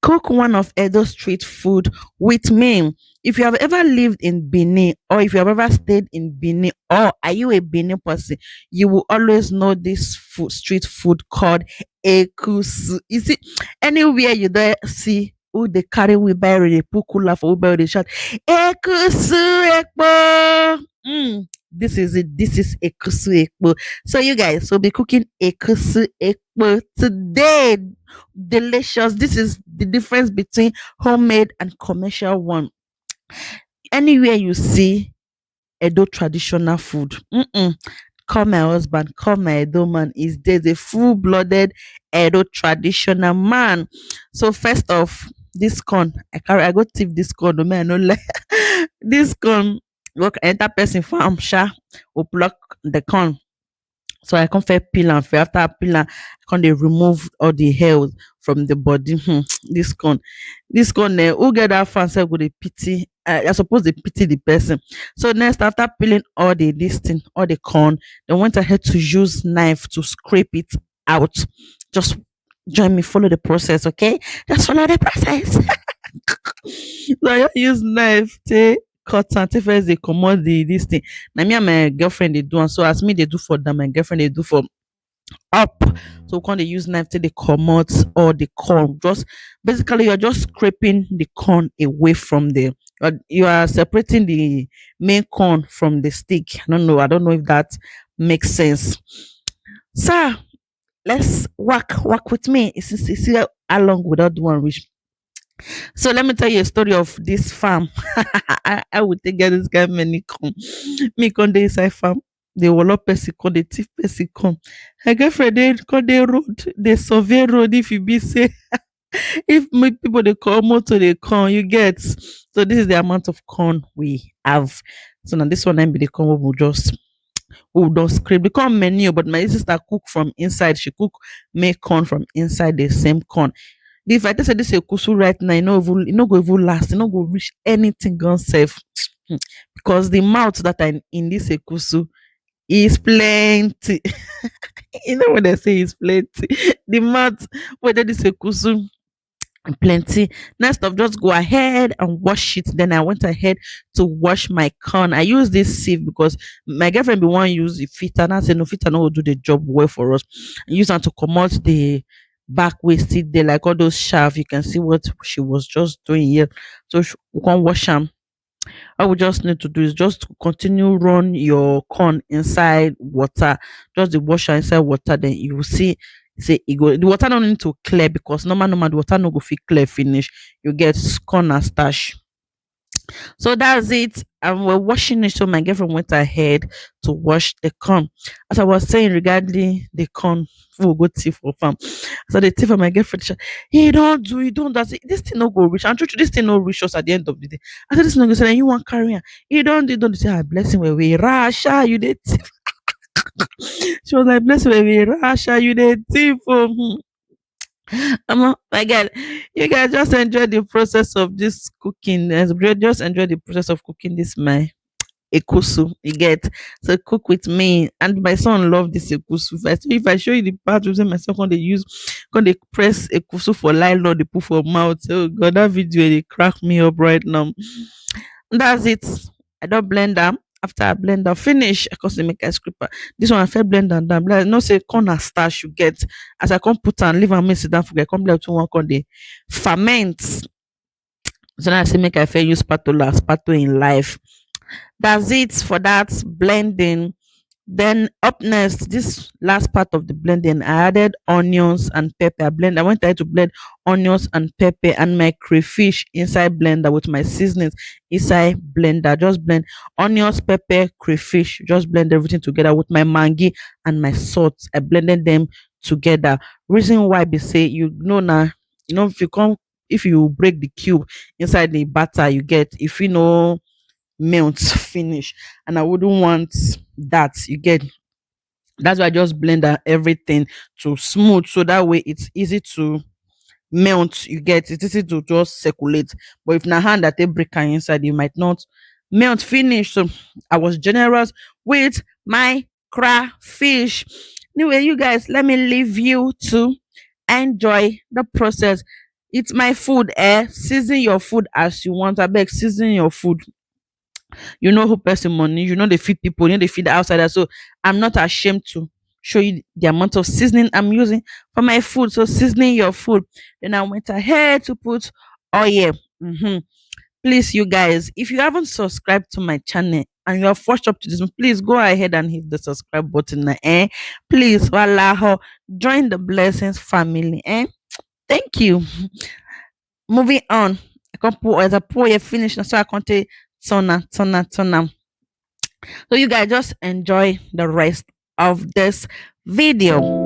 Cook one of Edo street food with me. If you have ever lived in Benin, or if you have ever stayed in Benin, or are you a Benin person, you will always know this food, street food called Ekusu. You see, anywhere you there see who they carry wheelbarrow, they put cooler for wheelbarrow, they shout Ekusu Ekpo. This is it. This is Ekusu Ekpo. So you guys will be cooking Ekusu Ekpo today. Delicious. This is the difference between homemade and commercial one. Anywhere you see Edo traditional food, call my husband, call my Edo man. Is there's a full-blooded Edo traditional man. So first off, this corn, I go thief this corn. No man, no lie. This corn, look, enter person farm, sha, will pluck the corn. So I come first peel am first. After I peel am, I come dey remove all the hairs from the body. Dis corn who get dat farm sef go dey pity, I suppose dey pity the person. So next, after peeling all the dis thing, all the corn, den went ahead to use knife to scrape it out. Just join me, follow the process, okay? Just follow the process. So I just use knife take cut am, take first dey comot the dis thing. Na me and my girlfriend dey do am. So as me dey do for down, my girlfriend dey do for up. So we come dey use knife take dey comot all the corn. Just basically you're just scraping the corn away from the, you are separating the main corn from the stick. I don't know if that makes sense. So let's work with me. See how long without do one reach. So let me tell you a story of this farm. I would take get this guy many come. Me come dey inside farm. Dey wallop person come, dey thief person come. My girlfriend dey come dey road, dey survey road if e be say if make people dey come, motor dey come, you get. So this is the amount of corn we have. So now this one na be the corn wey we don scrape. The corn many, but my sister cook from inside. She cook make corn from inside the same corn. If I tell say this ekusu right now, e no go even last, e no go reach anything gone sef. Because the mouth that are in this ekusu is plenty. You know when they say it's plenty, the mouth whether this ekusu plenty. Next of just go ahead and wash it. Then I went ahead to wash my corn. I use this sieve because my girlfriend be one use the filter, and I say no, filter no go do the job well for us. I use am to comot the back waste still there, like all those shaft. You can see what she was just doing here. So we can wash am. All we just need to do is just to continue run your corn inside water. Just the washer inside water, then you will see say e go, the water no need to clear, because normal the water no go fit clear finish. You get corn and starch. So that's it. And we're washing it. So my girlfriend went ahead to wash the corn. As I was saying regarding the corn, we'll go thief for farm. So the thief for my girlfriend, he don't do, he don't do. I say, this thing no go reach. And true, this thing no reach us at the end of the day. I said, this no go say, you want carry on. He don't say, ah, blessing where we rasha, you did thief. She was like, blessing where we rasha, you did thief. My God, you guys just enjoy the process of this cooking. Just enjoy the process of cooking this my ekusu. You get, so cook with me, and my son love this ekusu. If I show you the part where my son when they press ekusu for nylon, they put for mouth. Oh God, that video they crack me up right now. That's it. I don't blend them. After I blend them, finish. I can make ice cream. This one I feel blend and down. No say corn and starch you get. As I come put and leave and mix it down, forget come blend to one corn they ferment. So now I say make I fair use spatula in life. That's it for that blending. Then up next, this last part of the blending, I added onions and pepper. I went ahead to blend onions and pepper and my crayfish inside blender with my seasonings inside blender. Just blend onions, pepper, crayfish. Just blend everything together with my mangi and my salt. I blended them together. Reason why be say now, if you break the cube inside the batter, you get, if you know melt finish, and I wouldn't want that, you get. That's why I just blend everything to smooth, so that way it's easy to melt, you get, it's easy to just circulate. But if na hand that they break am inside, you might not melt finish. So I was generous with my crayfish. Anyway, you guys, let me leave you to enjoy the process. It's my food, eh? Season your food as you want. I beg, season your food. You know who person money, you know they feed people, you know they feed the outsider. So I'm not ashamed to show you the amount of seasoning I'm using for my food. So seasoning your food. Then I went ahead to put oil. Mhm. Please, you guys, if you haven't subscribed to my channel and you have watched up to this one, please go ahead and hit the subscribe button. Eh? Please, wallah, join the blessings family. Eh? Thank you. Moving on. I can pour as a pour you finish. So I can take tona. So you guys just enjoy the rest of this video.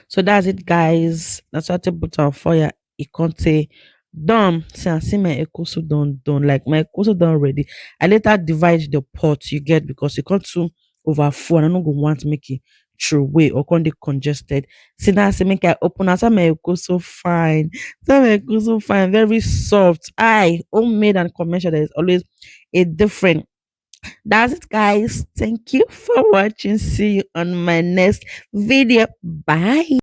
So that's it, guys. That's what I put on fire. It can't say done. See, I see my Ekusu done. Like my Ekusu done already. I later divide the pot you get because you can't too overfull. And I'm not gonna want to make it true way or can't congested. See now I say make I open. I say my Ekusu fine. So my Ekusu fine, very soft. I homemade and commercial. There is always a different. That's it, guys. Thank you for watching. See you on my next video. Bye.